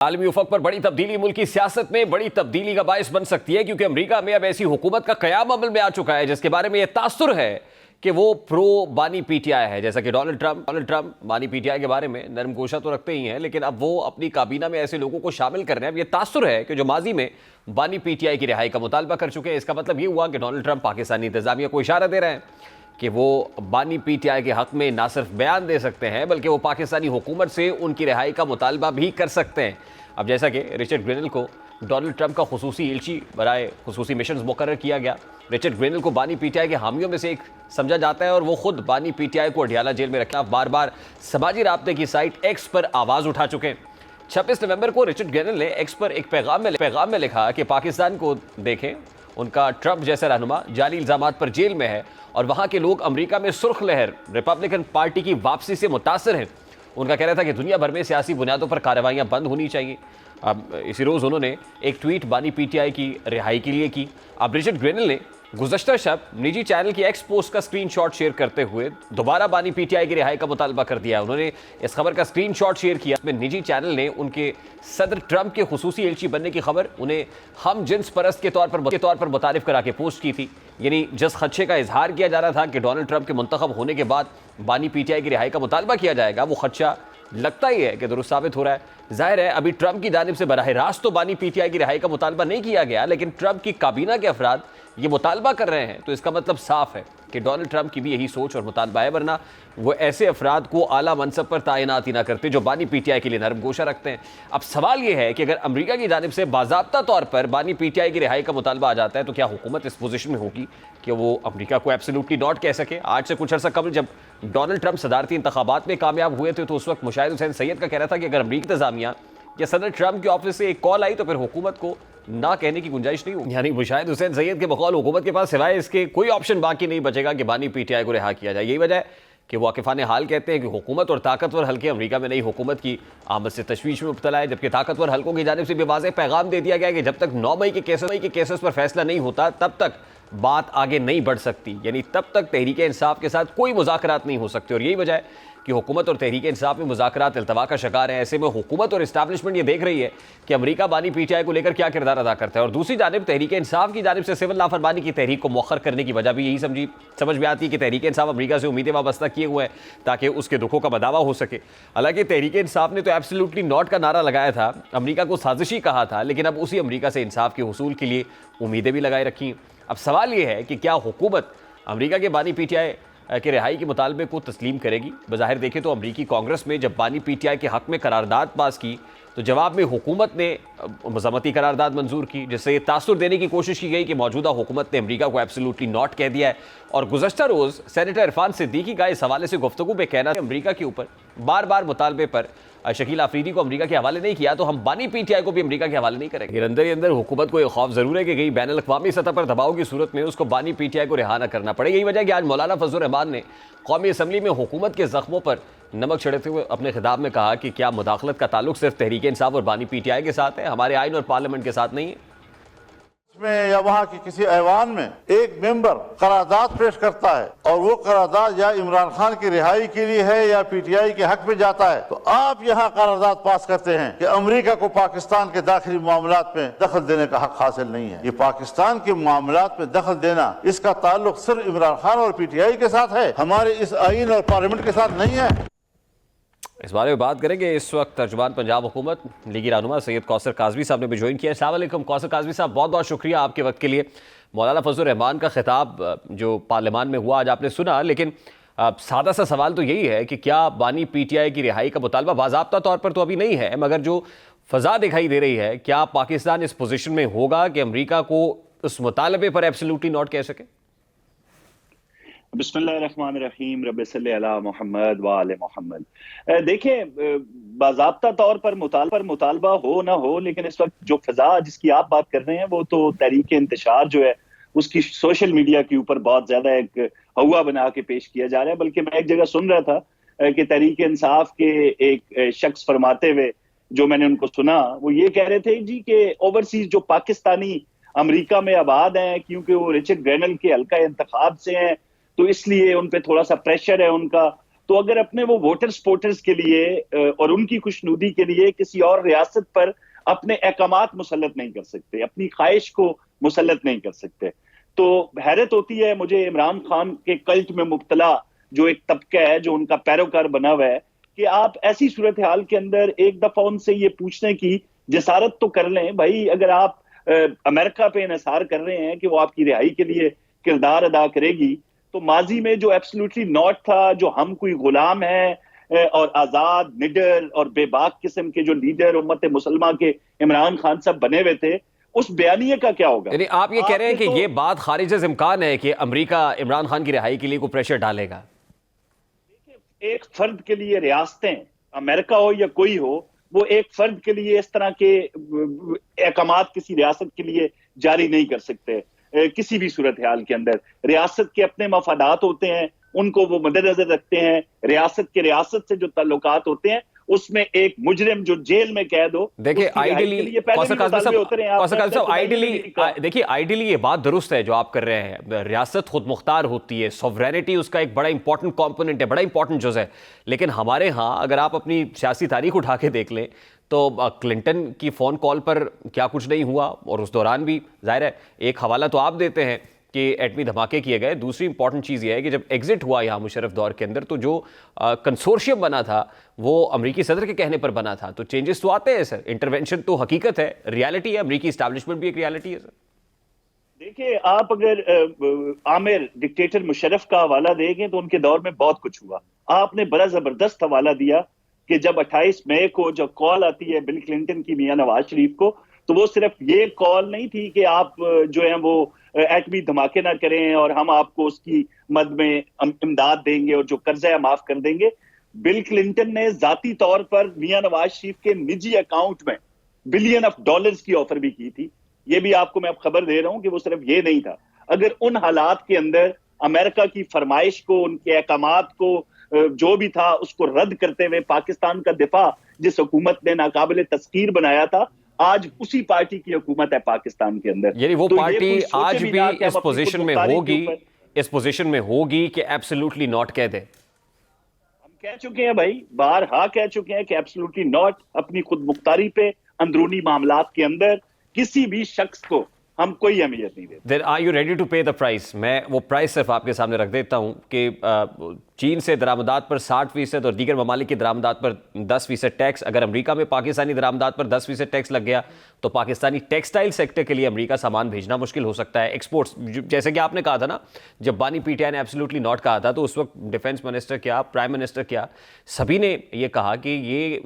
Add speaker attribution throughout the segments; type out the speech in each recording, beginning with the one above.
Speaker 1: आलमी उफक पर बड़ी तब्दीली मुल्क की सियासत में बड़ी तब्दीली का बायस बन सकती है, क्योंकि अमेरिका में अब ऐसी हुकूमत का कयाम अमल में आ चुका है जिसके बारे में यह तासुर है कि वो प्रो बानी पीटीआई है। जैसा कि डोनाल्ड ट्रंप बानी पीटीआई के बारे में नरम गोशा तो रखते ही हैं, लेकिन अब वो अपनी काबीना में ऐसे लोगों को शामिल कर रहे हैं। अब ये तासुर है कि जो माजी में बानी पीटीआई की रिहाई का मुतालबा कर चुके हैं। इसका मतलब ये हुआ कि डोनाल्ड ट्रंप पाकिस्तानी इंतजामिया को इशारा दे रहे हैं कि वो बानी पीटीआई के हक में ना सिर्फ बयान दे सकते हैं बल्कि वो पाकिस्तानी हुकूमत से उनकी रिहाई का मुतालबा भी कर सकते हैं। अब जैसा कि रिचर्ड ग्रेनल को डोनाल्ड ट्रंप का खुसूसी एलची बराए खुसूसी मिशन मुकर्रर किया गया। रिचर्ड ग्रेनल को बानी पीटीआई के हामियों में से एक समझा जाता है और वो खुद बानी पीटीआई को अडियाला जेल में रखना बार बार समाजी राब्ते की साइट एक्स पर आवाज़ उठा चुके हैं। 26 नवंबर को रिचर्ड ग्रेनल ने एक्स पर एक पैगाम में लिखा कि पाकिस्तान को देखें, उनका ट्रंप जैसा रहनुमा जाली इल्जामात पर जेल में है और वहाँ के लोग अमेरिका में सुर्ख लहर रिपब्लिकन पार्टी की वापसी से मुतासर हैं। उनका कहना था कि दुनिया भर में सियासी बुनियादों पर कार्रवाइयाँ बंद होनी चाहिए। अब इसी रोज़ उन्होंने एक ट्वीट बानी पीटीआई की रिहाई के लिए की। अब रिचर्ड ग्रेनल ने गुज़श्ता शब निजी चैनल की एक्स पोस्ट का स्क्रीनशॉट शेयर करते हुए दोबारा बानी पीटीआई की रिहाई का मुतालबा कर दिया। उन्होंने इस खबर का स्क्रीनशॉट शेयर किया। इसमें निजी चैनल ने उनके सदर ट्रंप के खुसूसी एलची बनने की खबर उन्हें हम जिन्स परस्त के तौर पर मुतारिफ करा के पोस्ट की थी। यानी जिस खदशे का इजहार किया जा रहा था कि डोनाल्ड ट्रंप के मुंतखब होने के बाद बानी पीटीआई की रिहाई का मुतालबा किया जाएगा, वो खदशा लगता ही है कि दुरुस्त साबित हो रहा है। जाहिर है अभी ट्रंप की जानिब से बराह रास्त तो बानी पीटीआई की रिहाई का मुतालबा नहीं किया गया, लेकिन ट्रंप की काबीना के अफराद ये मुतालबा कर रहे हैं, तो इसका मतलब साफ है कि डोनाल्ड ट्रंप की भी यही सोच और मुतालबा है, वरना वो ऐसे अफराद को आला मनसब पर तैनात ही ना करते जो बानी पीटीआई के लिए नरम गोशा रखते हैं। अब सवाल ये है कि अगर अमेरिका की जानिब से बाज़ाब्ता तौर पर बानी पीटीआई की रिहाई का मुतालबा आ जाता है तो क्या हुकूमत इस पोजीशन में होगी कि वो अमेरिका को एब्सोल्युटली नॉट कह सके। आज से कुछ अर्सा कबल जब डोनाल्ड ट्रंप सदारती इंतखाबात में कामयाब हुए थे तो उस वक्त मुशाहिद हुसैन सैयद का कहना था कि अगर अमेरिकी इंतजामिया या सदर ट्रंप के ऑफिस से एक कॉल आई तो फिर हुकूमत को ना कहने की गुंजाइश नहीं होगी। यानी मुशाहिद हुसैन सैयद के बकौल हुकूमत के पास सिवाय इसके कोई ऑप्शन बाकी नहीं बचेगा कि बानी पीटीआई को रिहा किया जाए। यही वजह है कि वाकिफान हाल कहते हैं कि हुकूमत और ताकतवर हल्के अमेरिका में नई हुकूमत की आमद से तशवीश में मुब्तला है, जबकि ताकतवर हल्कों की जानिब से भी वाज़ेह पैगाम दे दिया गया कि जब तक 9 मई के केसेस पर फैसला नहीं होता तब तक बात आगे नहीं बढ़ सकती। यानी तब तक तहरीक इंसाफ के साथ कोई मुज़ाकरात नहीं हो सकते। और यही वजह है कि हुकूमत और तहरीक इंसाफ में मुज़ाकरात इल्तवा का शिकार है। ऐसे में हुकूमत और इस्टेब्लिशमेंट ये देख रही है कि अमेरिका बानी पीटीआई को लेकर क्या किरदार अदा करता है, और दूसरी जानिब तहरीक इंसाफ की जानिब से सिविल नाफरमानी की तहरीक को मौखर करने की वजह भी यही समझ में आती है कि तहरीक इंसाफ अमेरिका से उम्मीदें वाबस्ता किए हुए हैं ताकि उसके दुखों का बदावा हो सके। हालांकि तहरीक इंसाफ ने तो एब्सोल्युटली नॉट का नारा लगाया था, अमेरिका को साजिशी कहा था, लेकिन अब उसी अमेरिका से इंसाफ के हुसूल के लिए उम्मीदें भी लगाए रखी। अब सवाल यह है कि क्या हुकूमत अमेरिका के बानी पीटीआई के रिहाई के मुतालबे को तस्लीम करेगी। बज़ाहिर देखें तो अमरीकी कांग्रेस में जब बानी पीटीआई के हक़ में करारदाद पास की तो जवाब में हुकूमत ने मज़म्मती करारदाद मंजूर की, जिससे तासुर देने की कोशिश की गई कि मौजूदा हुकूमत ने अमेरिका को एब्सोल्युटली नॉट कह दिया है। और गुज़श्ता रोज़ सेनेटर इरफान सिद्दीकी का इस हवाले से गुफ्तगू में कहना है अमेरिका के ऊपर बार बार मुतालबे पर शकील आफरीदी को अमेरिका के हवाले नहीं किया तो हम बानी पीटीआई को भी अमेरिका के हवाले नहीं करेंगे। अंदर ही अंदर हुकूमत को एक खौफ जरूर है कि कहीं बैनुल अक़वामी सतह पर दबाव की सूरत में उसको बानी पीटीआई को रिहा न करना पड़े। यही वजह कि आज मौलाना फजलुर रहमान ने कौमी असम्बली में हुकूमत के जख्मों पर नमक छिड़कते हुए अपने खिताब में कहा कि क्या मुदाखलत का ताल्लुक सिर्फ तहरीक इंसाफ और बानी पीटीआई के साथ है, हमारे आइन और पार्लियामेंट के साथ नहीं है।
Speaker 2: में या वहाँ की किसी ऐवान में एक मेंबर करारदाद पेश करता है और वो करारदाद या इमरान खान की रिहाई के लिए है या पीटीआई के हक में जाता है, तो आप यहाँ करारदाद पास करते हैं कि अमेरिका को पाकिस्तान के दाखिली मामलात में दखल देने का हक हासिल नहीं है। ये पाकिस्तान के मामलात में दखल देना, इसका ताल्लुक सिर्फ इमरान खान और पीटीआई के साथ है, हमारे इस आइन और पार्लियामेंट के साथ नहीं है।
Speaker 1: इस बारे में बात करेंगे। इस वक्त तर्जुमान पंजाब हुकूमत लीगी रहनुमा सैयद कौसर काजवी साहब ने भी ज्वाइन किया। अस्सलाम वालेकुम कौसर काजवी साहब, बहुत बहुत शुक्रिया आपके वक्त के लिए। मौलाना फजलुर रहमान का खिताब जो पार्लियामान में हुआ आज आपने सुना, लेकिन सादा सा सवाल तो यही है कि क्या बानी पीटीआई की रिहाई का मुतालबा बाज़ाब्ता तौर पर तो अभी नहीं है, मगर जो फ़ज़ा दिखाई दे रही है, क्या पाकिस्तान इस पोजीशन में होगा कि अमेरिका को उस मुतालबे पर एब्सोल्युटली नॉट कह सके?
Speaker 3: बिस्मिल्लाहिर्रहमानिर्रहीम, रब्बि सल्लि अला मुहम्मद व आले मुहम्मद। देखिए, बाज़ाब्ता तौर पर मुतालबा हो ना हो, लेकिन इस वक्त जो फ़ज़ा जिसकी आप बात कर रहे हैं वो तो तहरीक इंतशार जो है उसकी सोशल मीडिया के ऊपर बहुत ज्यादा एक हवा बना के पेश किया जा रहा है। बल्कि मैं एक जगह सुन रहा था कि तहरीक इंसाफ के एक शख्स फरमाते हुए, जो मैंने उनको सुना, वो ये कह रहे थे जी कि ओवरसीज जो पाकिस्तानी अमेरिका में आबाद हैं, क्योंकि वो रिचर्ड ग्रेनल के हल्का इंतखाब से हैं तो इसलिए उन पे थोड़ा सा प्रेशर है उनका, तो अगर अपने वो वोटर सपोर्टर्स के लिए और उनकी खुशनुदी के लिए किसी और रियासत पर अपने अहकामात मुसल्लत नहीं कर सकते, अपनी ख्वाहिश को मुसल्लत नहीं कर सकते, तो हैरत होती है मुझे इमरान खान के कल्ट में मुब्तला जो एक तबका है, जो उनका पैरोकार बना हुआ है, कि आप ऐसी सूरत हाल के अंदर एक दफा उनसे ये पूछने की जसारत तो कर लें भाई, अगर आप अमेरिका पे इन्हिसार कर रहे हैं कि वो आपकी रिहाई के लिए किरदार अदा करेगी, तो माजी में जो एब्सोल्युटली नॉट था, जो हम कोई गुलाम है और आजाद निडर और बेबाक किस्म के जो लीडर उम्मत मुसलमान के इमरान खान साहब बने हुए थे, उस बयानिए का क्या होगा?
Speaker 1: यानी आप ये कह रहे हैं कि ये बात खारिज इम्कान है कि अमेरिका इमरान खान की रिहाई के लिए कोई प्रेशर डालेगा?
Speaker 3: एक फर्द के लिए रियासतें, अमेरिका हो या कोई हो, वो एक फर्द के लिए इस तरह के अहकामात किसी रियासत के लिए जारी नहीं कर सकते। किसी भी सूरत हाल के अंदर रियासत के अपने मफादात होते हैं, उनको वो मद्देनजर रखते हैं। रियासत से जो ताल्लुकात होते हैं, उसमें एक मुजरिम जो जेल में कैद हो,
Speaker 1: देखिए आइडियली देखिए आइडियली ये बात दुरुस्त है जो आप कर रहे हैं, रियासत खुद मुख्तार होती है, सॉवरेनिटी उसका एक बड़ा इंपॉर्टेंट कंपोनेंट है, बड़ा इंपॉर्टेंट जुज़ है। लेकिन हमारे यहाँ अगर आप अपनी सियासी तारीख उठा के देख लें तो क्लिंटन की फ़ोन कॉल पर क्या कुछ नहीं हुआ, और उस दौरान भी जाहिर है एक हवाला तो आप देते हैं कि एटमी धमाके किए गए। दूसरी इंपॉर्टेंट चीज़ ये है कि जब एग्जिट हुआ यहाँ मुशर्रफ दौर के अंदर, तो जो कंसोर्शियम बना था वो अमरीकी सदर के कहने पर बना था। तो चेंजेस तो आते हैं सर, इंटरवेंशन तो हकीकत है, रियलिटी है, अमरीकी इस्टेब्लिशमेंट भी एक रियलिटी है सर।
Speaker 3: देखिए, आप अगर आमिर डिक्टेटर मुशर्रफ का हवाला देंगे तो उनके दौर में बहुत कुछ हुआ। आपने बड़ा जबरदस्त हवाला दिया कि जब 28 मई को जब कॉल आती है बिल क्लिंटन की मियां नवाज शरीफ को, तो वो सिर्फ ये कॉल नहीं थी कि आप जो है वो एटमी धमाके ना करें और हम आपको उसकी मद में इमदाद देंगे और जो कर्जा है माफ कर देंगे। बिल क्लिंटन ने जाती तौर पर मियां नवाज शरीफ के निजी अकाउंट में बिलियन ऑफ डॉलर्स की ऑफर भी की थी। ये भी आपको मैं अब खबर दे रहा हूं कि वो सिर्फ ये नहीं था। अगर उन हालात के अंदर अमेरिका की फरमाइश को, उनके अहकामात को, जो भी था उसको रद्द करते हुए पाकिस्तान का दिफा जिस हुकूमत ने नाकाबिले तस्कीर बनाया था, आज उसी पार्टी की हुकूमत है पाकिस्तान के अंदर।
Speaker 1: यानी वो पार्टी आज भी इस पोजीशन में होगी, इस पोजीशन में होगी कि एब्सोल्युटली नॉट कह दे।
Speaker 3: हम कह चुके हैं भाई, बारहा कह चुके हैं कि एब्सोल्युटली नॉट, अपनी खुद मुख्तारी पे अंदरूनी मामलात के अंदर किसी भी शख्स को हम कोई अहमियत नहीं देते।
Speaker 1: Then are you ready to pay the price? मैं वो प्राइस सिर्फ आपके सामने रख देता हूँ कि चीन से दरामदात पर 60% और दीगर ममालिक की दरामदात पर 10% टैक्स। अगर अमेरिका में पाकिस्तानी दरामदात पर 10% टैक्स लग गया तो पाकिस्तानी टेक्सटाइल सेक्टर के लिए अमेरिका सामान भेजना मुश्किल हो सकता है। एक्सपोर्ट्स, जैसे कि आपने कहा था ना, जब बानी पीटीआई ने एब्सोल्युटली नॉट कहा था तो उस वक्त डिफेंस मिनिस्टर क्या, प्राइम मिनिस्टर क्या, सभी ने ये कहा कि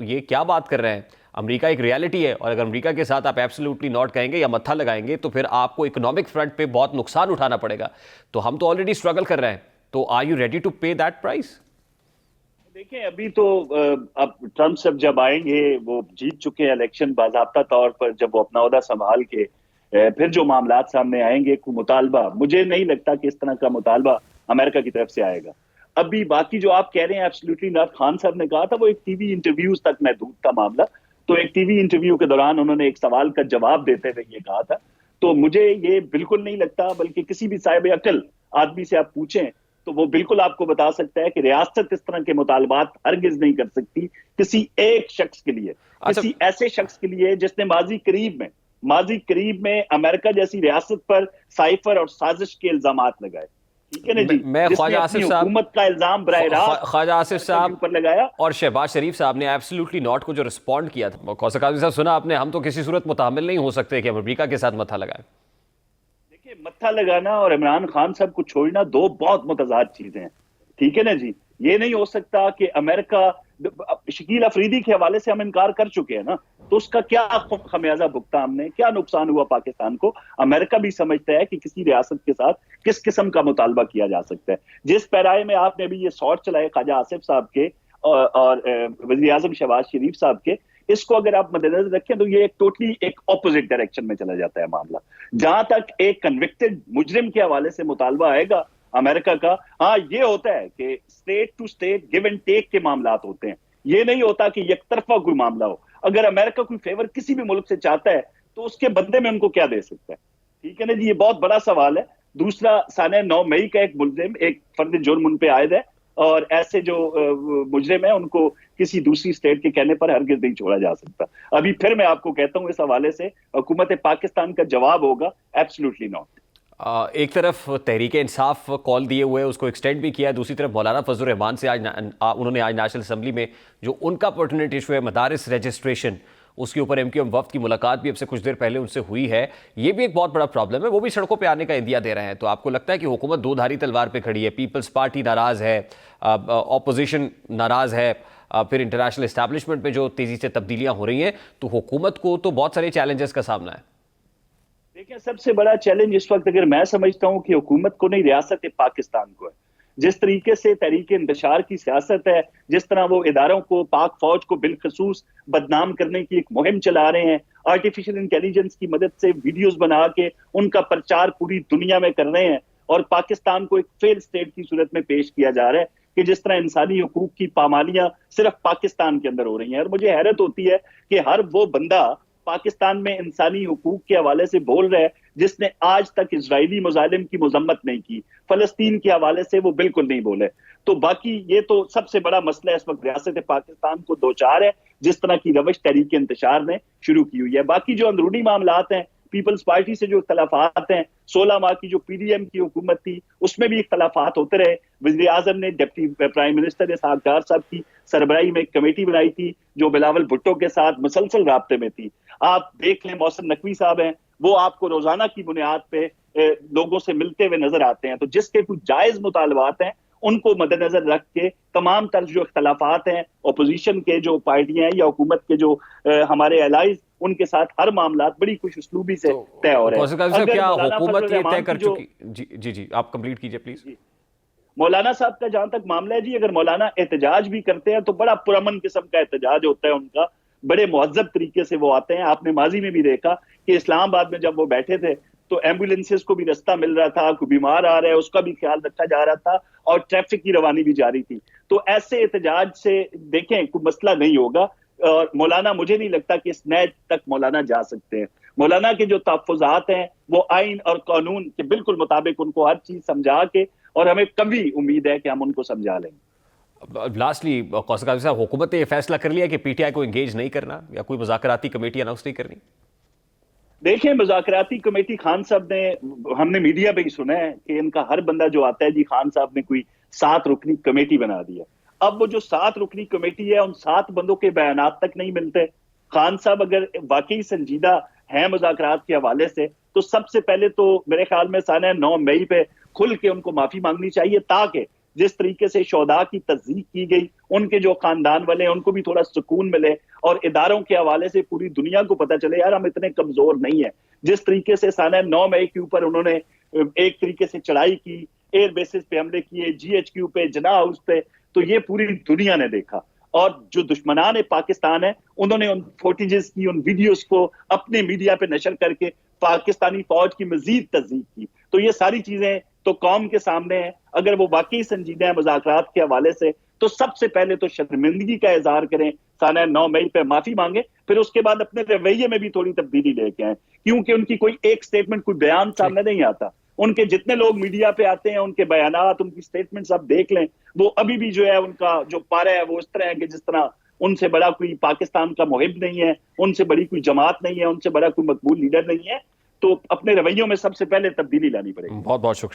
Speaker 1: ये क्या बात कर रहे हैं, अमेरिका एक रियलिटी है, और अगर अमेरिका के साथ आप एब्सोल्युटली नॉट कहेंगे या मत्था लगाएंगे तो फिर आपको इकोनॉमिक फ्रंट पे बहुत नुकसान उठाना पड़ेगा। तो हम तो ऑलरेडी स्ट्रगल कर रहे हैं, तो आर यू रेडी टू पे दैट प्राइस?
Speaker 3: देखिए, अभी तो अब ट्रंप साहब जब आएंगे, वो जीत चुके हैं इलेक्शन बाज़ाब्ता तौर पर, जब वो अपना ओहदा संभाल के फिर जो मामलात सामने आएंगे, कोई मुतालबा, मुझे नहीं लगता कि इस तरह का मुतालबा अमेरिका की तरफ से आएगा। अभी बाकी जो आप कह रहे हैं एब्सोल्युटली नॉट, खान साहब ने कहा था, वो एक टीवी इंटरव्यूज तक महदूद था मामला। तो एक टीवी इंटरव्यू के दौरान उन्होंने एक सवाल का जवाब देते हुए ये कहा था। तो मुझे ये बिल्कुल नहीं लगता, बल्कि किसी भी साहिब अकल आदमी से आप पूछें तो वो बिल्कुल आपको बता सकता है कि रियासत इस तरह के मुतालबात हरगिज नहीं कर सकती किसी एक शख्स के लिए, किसी ऐसे शख्स के लिए जिसने माजी करीब में अमेरिका जैसी रियासत पर साइफर और साजिश के इल्जामात लगाए। ठीक है ना जी,
Speaker 1: मैं ख्वाजा आसिफ साहब,
Speaker 3: हुकूमत का इल्जाम बराह रास्त
Speaker 1: ख्वाजा आसिफ साहब
Speaker 3: पर लगाया
Speaker 1: और शहबाज शरीफ साहब ने एब्सोल्युटली नॉट को जो रिस्पॉन्ड किया था, ख्वाजा काज़ी साहब सुना आपने, हम तो किसी सूरत मुतामिल नहीं हो सकते कि अमेरिका के साथ मत्था लगाए।
Speaker 3: देखिए, मत्था लगाना और इमरान खान साहब को छोड़ना दो बहुत मुतजाद चीजें हैं। ठीक है ना जी, ये नहीं हो सकता कि अमेरिका, शकील अफरीदी के हवाले से हम इनकार कर चुके हैं ना, तो उसका क्या खमियाजा भुगता हमने, क्या नुकसान हुआ पाकिस्तान को। अमेरिका भी समझता है कि किसी रियासत के साथ किस किस्म का मुतालबा किया जा सकता है। जिस पैराए में आपने अभी ये शॉट चलाए ख्वाजा आसिफ साहब के और वज़ीर आज़म शहबाज शरीफ साहब के, इसको अगर आप मद्देनजर रखें तो ये एक टोटली एक ऑपोजिट डायरेक्शन में चला जाता है मामला। जहां तक एक कन्विक्टेड मुजरिम के हवाले से मुतालबा आएगा अमेरिका का, हाँ ये होता है कि state to state give and take के मामलात होते हैं। ये नहीं होता कि एक तरफा कोई मामला हो। अगर अमेरिका कोई फेवर किसी भी मुल्क से चाहता है तो उसके बदले में उनको क्या दे सकता है। ठीक है ना जी, ये बहुत बड़ा सवाल है। दूसरा, साने 9 मई का एक मुल्जिम, एक फर्द जुर्म उन पे आयद है, और ऐसे जो मुजरिम है उनको किसी दूसरी स्टेट के कहने पर हरगिज नहीं छोड़ा जा सकता। अभी फिर मैं आपको कहता हूं, इस हवाले से हुकूमत पाकिस्तान का जवाब होगा एब्सोल्युटली नॉट।
Speaker 1: एक तरफ तहरीक इंसाफ कॉल दिए हुए उसको एक्सटेंड भी किया है, दूसरी तरफ मौलाना फजलुर रहमान से उन्होंने आज नेशनल असेंबली में जो उनका पर्टिनेंट इशू है मदारिस रजिस्ट्रेशन, उसके ऊपर एमक्यूएम वफ्द की मुलाकात भी अब से कुछ देर पहले उनसे हुई है। ये भी एक बहुत बड़ा प्रॉब्लम है, वो भी सड़कों पे आने का इंदिया दे रहे हैं। तो आपको लगता है कि हुकूमत दो धारी तलवार पे खड़ी है? पीपल्स पार्टी नाराज है, ऑपोजिशन नाराज है, फिर इंटरनेशनल एस्टैब्लिशमेंट में जो तेजी से तब्दीलियां हो रही हैं, तो हुकूमत को तो बहुत सारे चैलेंजेस का सामना है।
Speaker 3: देखिए, सबसे बड़ा चैलेंज इस वक्त अगर मैं समझता हूं कि हुकूमत को नहीं, रियासत पाकिस्तान को है। जिस तरीके से तहरीक इंतशार की सियासत है, जिस तरह वो इदारों को, पाक फौज को बिलखसूस बदनाम करने की एक मुहिम चला रहे हैं, आर्टिफिशियल इंटेलिजेंस की मदद से वीडियोस बना के उनका प्रचार पूरी दुनिया में कर रहे हैं और पाकिस्तान को एक फेल स्टेट की सूरत में पेश किया जा रहा है कि जिस तरह इंसानी हुकूक की पामालियां सिर्फ पाकिस्तान के अंदर हो रही हैं। और मुझे हैरत होती है कि हर वो बंदा पाकिस्तान में इंसानी हुकूक के हवाले से बोल रहा है जिसने आज तक इजरायली मुजालिम की मजम्मत नहीं की, फलस्तीन के हवाले से वो बिल्कुल नहीं बोले। तो बाकी ये तो सबसे बड़ा मसला इस वक्त रियासत पाकिस्तान को दो चार है, जिस तरह की रवश तहरीक इंतशार ने शुरू की हुई है। बाकी जो अंदरूनी मामलात हैं, पीपल्स पार्टी से जो इख्तलाफात हैं, 16 माह की जो पीडीएम की हुकूमत थी उसमें भी इख्तलाफात होते रहे। वज़ीर आज़म ने डिप्टी प्राइम मिनिस्टर इसहाक डार साहब की सरबराही में एक कमेटी बनाई थी जो बिलावल भुट्टो के साथ मुसलसल राब्ते में थी। आप देख लें, मौसम नकवी साहब हैं, वो आपको रोजाना की बुनियाद पे लोगों से मिलते हुए नजर आते हैं। तो जिसके कुछ जायज मुतालबात हैं उनको मद्देनजर रख के तमाम तरह जो इख्तलाफात हैं अपोजिशन के जो पार्टियां हैं या हुकूमत के जो हमारे एलाइज, उनके साथ हर मामला बड़ी खुश उसलूबी से तय हो रहे हैं।
Speaker 1: क्या हुकूमत ये तय कर चुकी? जी आप कंप्लीट कीजिए प्लीज।
Speaker 3: मौलाना साहब का जहां तक मामला है जी, अगर मौलाना एहतजाज भी करते हैं तो बड़ा पुरअमन किस्म का एहतजाज होता है उनका, बड़े मुहज्जब तरीके से वो आते हैं। आपने माजी में भी देखा कि इस्लामाबाद में जब वो बैठे थे तो एम्बुलेंसेस को भी रास्ता मिल रहा था, कोई बीमार आ रहा है उसका भी ख्याल रखा जा रहा था और ट्रैफिक की रवानी भी जारी थी। तो ऐसे एहतजाज से देखें कोई मसला नहीं होगा। और मौलाना, मुझे नहीं लगता कि इस नए तक मौलाना जा सकते हैं। मौलाना के जो तहफ़्फ़ुज़ात हैं वो आइन और कानून के बिल्कुल मुताबिक उनको हर चीज समझा के, और हमें कभी उम्मीद है कि हम उनको समझा लेंगे।
Speaker 1: लास्टली कौसर काज़ी साहब, हुकूमत ने यह फैसला कर लिया कि पीटीआई को एंगेज नहीं करना या कोई मुज़ाकराती कमेटी अनाउंस नहीं करनी?
Speaker 3: देखिए, मुज़ाकराती कमेटी खान साहब ने, हमने मीडिया पे ही सुना है कि इनका हर बंदा जो आता है जी, खान साहब ने कोई 7 रुकनी कमेटी बना दी है। अब वो जो 7 रुकनी कमेटी है, उन 7 बंदों के बयानात तक नहीं मिलते। खान साहब अगर वाकई संजीदा हैं मुज़ाकरात के हवाले से, तो सबसे पहले तो मेरे ख्याल में साने 9 मई पे खुल के उनको माफी मांगनी चाहिए, ताकि जिस तरीके से शोदा की तस्दीक की गई, उनके जो खानदान वाले हैं उनको भी थोड़ा सुकून मिले और इदारों के हवाले से पूरी दुनिया को पता चले यार हम इतने कमजोर नहीं है। जिस तरीके से साने 9 मई के ऊपर उन्होंने एक तरीके से चढ़ाई की, एयर बेसिस पे हमले किए, GHQ पे, जना हाउस पे, तो ये पूरी दुनिया ने देखा। और जो दुश्मनान पाकिस्तान है उन्होंने उन फुटेजेस की, उन वीडियोस को अपने मीडिया पे नशर करके पाकिस्तानी फौज की मजीद तस्दीक की। तो ये सारी चीजें तो कौम के सामने है। अगर वो वाकई संजीदा है मुज़ाकरात के हवाले से, तो सबसे पहले तो शर्मिंदगी का इजहार करें, साना 9 मई पे माफी मांगे, फिर उसके बाद अपने रवैये में भी थोड़ी तब्दीली लेके आए। क्योंकि उनकी कोई एक स्टेटमेंट, कोई बयान सामने नहीं आता। उनके जितने लोग मीडिया पे आते हैं, उनके बयानात, उनकी स्टेटमेंट्स आप देख लें, वो अभी भी जो है उनका जो पारा है वो इस तरह है कि जिस तरह उनसे बड़ा कोई पाकिस्तान का मुहिब नहीं है, उनसे बड़ी कोई जमात नहीं है, उनसे बड़ा कोई मकबूल लीडर नहीं है। तो अपने रवैयों में सबसे पहले तब्दीली लानी पड़ेगी।
Speaker 1: बहुत बहुत शुक्रिया।